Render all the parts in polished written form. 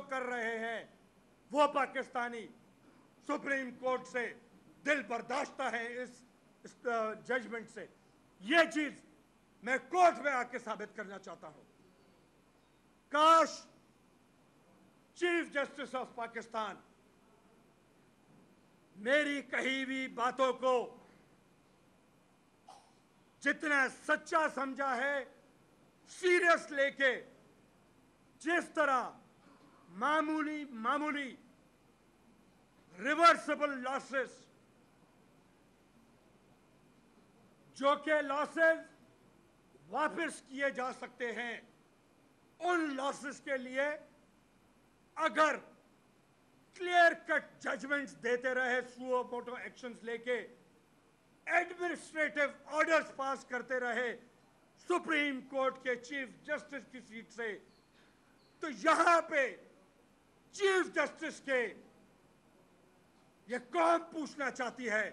जो कर रहे हैं वो पाकिस्तानी सुप्रीम कोर्ट से दिल बर्दाश्त है इस जजमेंट से। ये चीज मैं कोर्ट में आके साबित करना चाहता हूं। काश चीफ जस्टिस ऑफ पाकिस्तान मेरी कही हुई बातों को जितना सच्चा समझा है, सीरियस लेके जिस तरह मामूली रिवर्सिबल लॉसेस, जो के लॉसेस वापस किए जा सकते हैं, उन लॉसेस के लिए अगर क्लियर कट जजमेंट्स देते रहे, सुओ मोटो एक्शंस लेके एडमिनिस्ट्रेटिव ऑर्डर्स पास करते रहे सुप्रीम कोर्ट के चीफ जस्टिस की सीट से, तो यहां पे चीफ जस्टिस के ये कौम पूछना चाहती है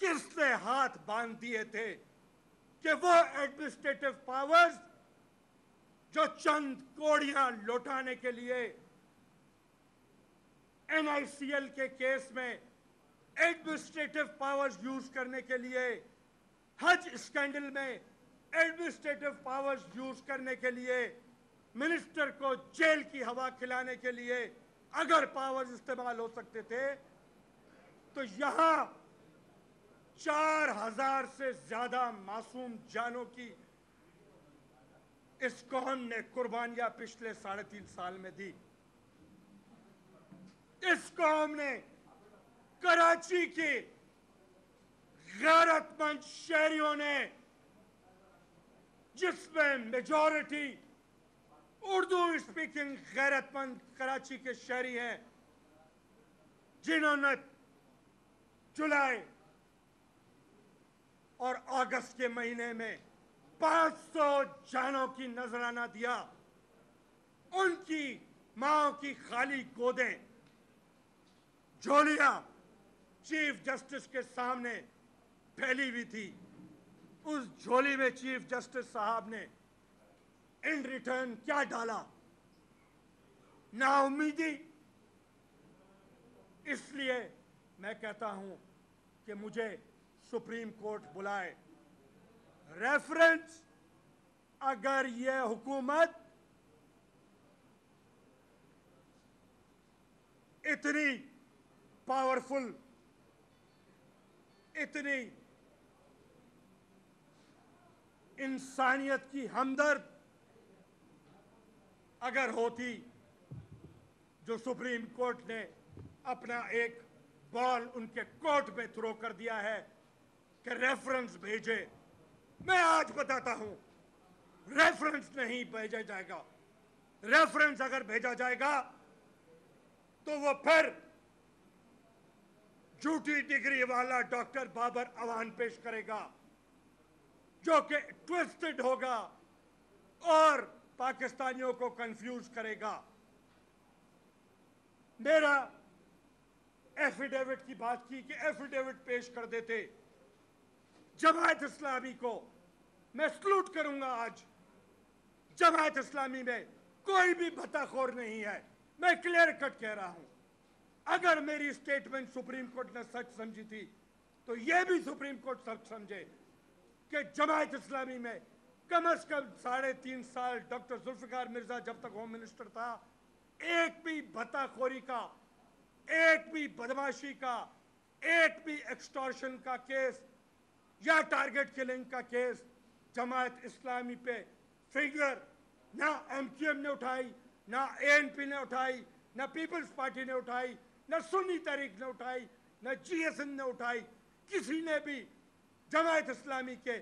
किसने हाथ बांध दिए थे कि वो एडमिनिस्ट्रेटिव पावर्स जो चंद कोड़ियां लौटाने के लिए एनआईसीएल के केस में एडमिनिस्ट्रेटिव पावर्स यूज करने के लिए, हज स्कैंडल में एडमिनिस्ट्रेटिव पावर्स यूज करने के लिए, मिनिस्टर को जेल की हवा खिलाने के लिए अगर पावर्स इस्तेमाल हो सकते थे, तो यहां 4000 से ज्यादा मासूम जानों की इस कौम ने कुर्बानियां पिछले 3.5 साल में दी। इस कौम ने कराची के गैरतमंद शहरियों ने, जिसमें मेजॉरिटी उर्दू स्पीकिंग गैरतमंद कराची के शहरी हैं, जिन्होंने जुलाई और अगस्त के महीने में 500 जानों की नजराना दिया, उनकी मां की खाली गोदें, झोलियां चीफ जस्टिस के सामने फैली हुई थी। उस झोली में चीफ जस्टिस साहब ने इन रिटर्न क्या डाला? नाउमीदी। इसलिए मैं कहता हूं कि मुझे सुप्रीम कोर्ट बुलाए। रेफरेंस, अगर यह हुकूमत इतनी पावरफुल, इतनी इंसानियत की हमदर्द अगर होती, जो सुप्रीम कोर्ट ने अपना एक बॉल उनके कोर्ट में थ्रो कर दिया है कि रेफरेंस भेजे, मैं आज बताता हूं रेफरेंस नहीं भेजा जाएगा। रेफरेंस अगर भेजा जाएगा तो वो फिर झूठी डिग्री वाला डॉक्टर बाबर अवान पेश करेगा, जो कि ट्विस्टेड होगा और पाकिस्तानियों को कंफ्यूज करेगा। मेरा एफिडेविट की बात की कि एफिडेविट पेश कर देते, जमात इस्लामी को मैं सलूट करूंगा। आज जमात इस्लामी में कोई भी भत्ताखोर नहीं है, मैं क्लियर कट कह रहा हूं। अगर मेरी स्टेटमेंट सुप्रीम कोर्ट ने सच समझी थी, तो यह भी सुप्रीम कोर्ट सच समझे कि जमात इस्लामी में कम से कम 3.5 साल डॉक्टर जुल्फिकार मिर्जा जब तक होम मिनिस्टर था, एक भी भत्ताखोरी का, एक भी बदमाशी का, एक भी एक्सटॉर्शन का केस या टारगेट किलिंग का केस जमात इस्लामी पे फिगर ना एमक्यूएम ने उठाई, ना एएनपी ने उठाई, ना पीपल्स पार्टी ने उठाई, ना सुन्नी तहरीक ने उठाई, ना जीएसएन ने उठाई। किसी ने भी जमात इस्लामी के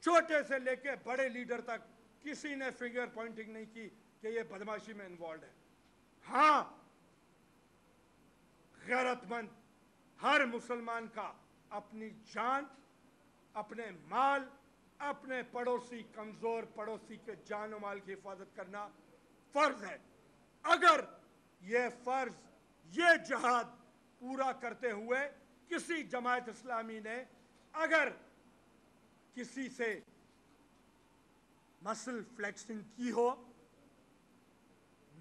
छोटे से लेके बड़े लीडर तक किसी ने फिगर पॉइंटिंग नहीं की कि ये बदमाशी में इन्वॉल्व है। हां, गैरतमंद हर मुसलमान का अपनी जान, अपने माल, अपने पड़ोसी, कमजोर पड़ोसी के जान और माल की हिफाजत करना फर्ज है। अगर यह फर्ज, यह जहाद पूरा करते हुए किसी जमात इस्लामी ने अगर किसी से मसल फ्लेक्सिंग की हो,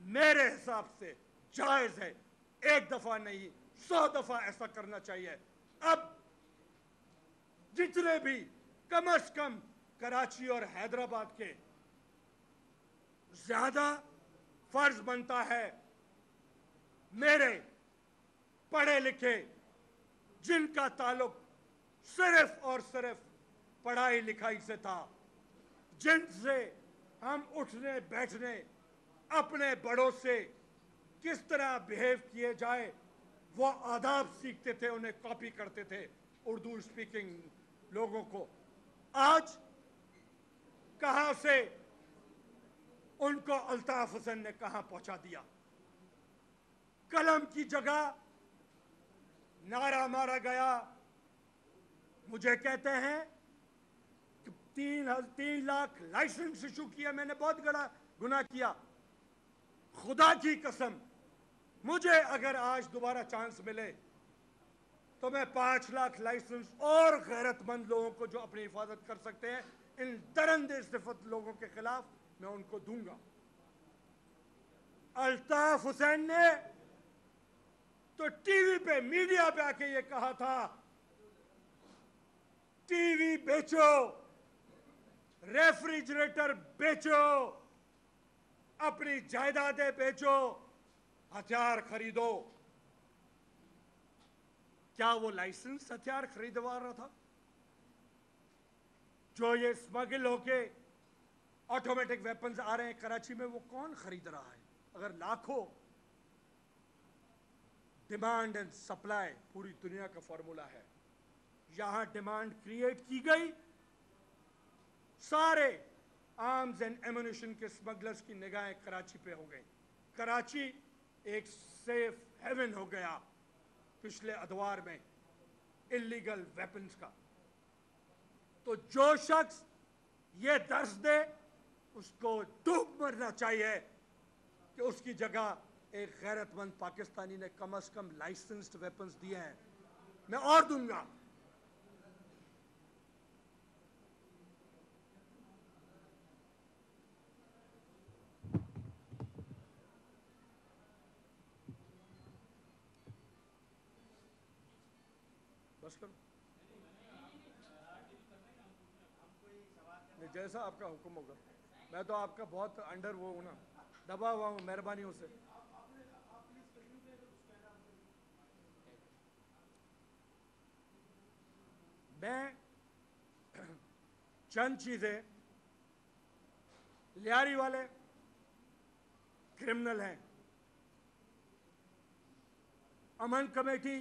मेरे हिसाब से जायज है। एक दफा नहीं 100 दफा ऐसा करना चाहिए। अब जितने भी कम से कम कराची और हैदराबाद के ज्यादा फर्ज बनता है मेरे पढ़े लिखे जिनका ताल्लुक सिर्फ और सिर्फ पढ़ाई लिखाई से था, जिनसे हम उठने बैठने अपने बड़ों से किस तरह बिहेव किए जाए वो आदाब सीखते थे, उन्हें कॉपी करते थे उर्दू स्पीकिंग लोगों को। आज कहां से उनको अल्ताफ हुसैन ने कहां पहुंचा दिया। कलम की जगह नारा मारा गया। मुझे कहते हैं कि 3 लाख लाइसेंस इशू किया, मैंने बहुत बड़ा गुनाह किया। खुदा की कसम, मुझे अगर आज दोबारा चांस मिले तो मैं 5 लाख लाइसेंस और गैरतमंद लोगों को जो अपनी हिफाजत कर सकते हैं, इन दरंदे सिफत लोगों के खिलाफ मैं उनको दूंगा। अल्ताफ हुसैन ने तो टीवी पे, मीडिया पे आके ये कहा था, टीवी बेचो, रेफ्रिजरेटर बेचो, अपनी जायदादें बेचो, हथियार खरीदो। क्या वो लाइसेंस हथियार खरीदवा रहा था? जो ये स्मगल होके ऑटोमेटिक वेपन्स आ रहे हैं कराची में, वो कौन खरीद रहा है? अगर लाखों, डिमांड एंड सप्लाई पूरी दुनिया का फॉर्मूला है। यहां डिमांड क्रिएट की गई, सारे आर्म्स एंड एम्युनिशन के स्मगलर्स की निगाहें कराची पे हो गई। कराची एक सेफ हेवन हो गया पिछले अदवार में इलीगल वेपन्स का। तो जो शख्स ये दर्ज दे उसको डूब मरना चाहिए कि उसकी जगह एक गैरतमंद पाकिस्तानी ने कम से कम लाइसेंस्ड वेपन्स दिए हैं। मैं और दूंगा। बस करो, जैसा आपका हुक्म होगा। मैं तो आपका बहुत अंडर वो हूं ना, दबा हुआ हूं मेहरबानियों से। मैं चंद चीजें, लियारी वाले क्रिमिनल हैं, अमन कमेटी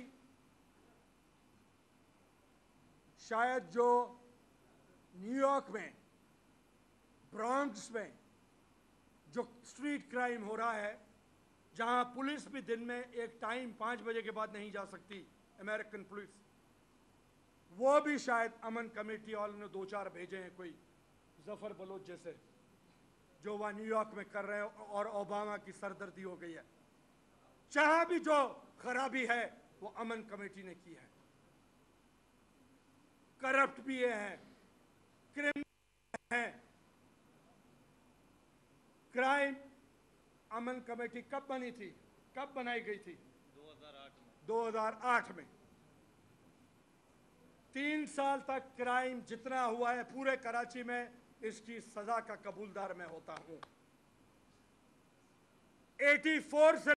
शायद जो न्यूयॉर्क में, ब्रॉन्क्स में जो स्ट्रीट क्राइम हो रहा है, जहां पुलिस भी दिन में एक टाइम 5 बजे के बाद नहीं जा सकती, अमेरिकन पुलिस, वो भी शायद अमन कमेटी वालों ने 2-4 भेजे हैं, कोई जफर बलोच जैसे, जो वह न्यूयॉर्क में कर रहे हैं, और ओबामा की सरदर्दी हो गई है। जहां भी जो खराबी है वो अमन कमेटी ने की है। करप्ट भी ये हैं, क्रिमिनल हैं। क्राइम अमन कमेटी कब बनी थी, कब बनाई गई थी? 2008 में। 3 साल तक क्राइम जितना हुआ है पूरे कराची में, इसकी सजा का कबूलदार मैं होता हूं। 84 से